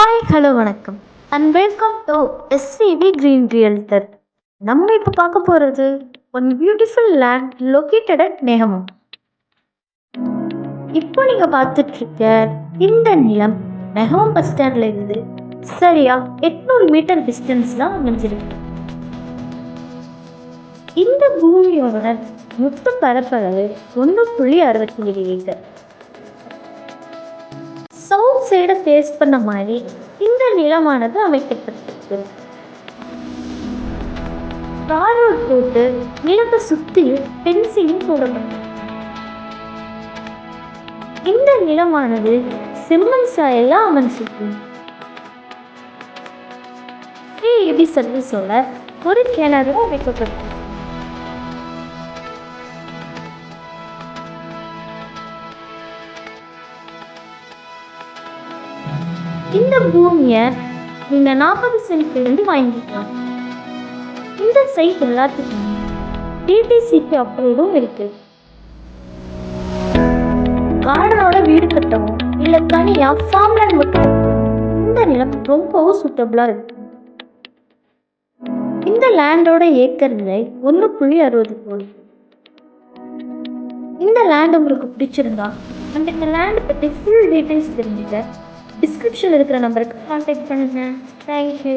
Hi hello வணக்கம் and welcome to SCB green realtor. நம்ம இப்போ பார்க்க போகிறது one beautiful land located at Negamam. இப்போ நீங்கள் பார்த்துட்டு இருக்க இந்த நிலம் நேகமம் பஸ் ஸ்டாண்ட்ல இருந்து சரியா 800 மீட்டர் டிஸ்டன்ஸ்ல அமைஞ்சிருக்கு. இந்த பூமியோட மொத்த பரப்பளவு 1.67 ஏக்கர். சவுத் சைடை ஃபேஸ் பண்ண மாதிரி இந்த நிலமானது அமைக்கப்பட்டிருக்கு. காரோட் போட்டு நிலத்தை சுற்றி பென்சிலும் போடப்பட்டது. இந்த நிலமானது செம்மண் சாயல்ல அமைஞ்சிருக்கு. ஃப்ரீ சர்வீஸோட ஒரு கிணறு அமைக்கப்பட்டிருக்கு. இந்த பூமியை நீங்க 40 சென்ட்ல இருந்து வாங்கிக்கலாம். இந்த சைட் எல்லாத்துக்கும் டிடிசிபி அப்ரூவ்டும் இருக்கு. கார்டனோட வீடு கட்டவும் இல்ல தனியா ஃபார்ம்லேண்ட் மட்டும் இந்த நிலம் ரொம்பவும் சூட்டபிளா இருக்கு. இந்த லேண்டோட ஏக்கர் விலை 1.60 கோடி. இந்த லேண்ட் உங்களுக்கு பிடிச்சிருந்தா அந்த இந்த லேண்ட் பற்றி ஃபுல் டீட்டெயில்ஸ் தெரிஞ்சுக்க டிஸ்கிரிப்ஷனில் இருக்கிற நம்பருக்கு கான்டாக்ட் பண்ணுங்க. தேங்க்யூ.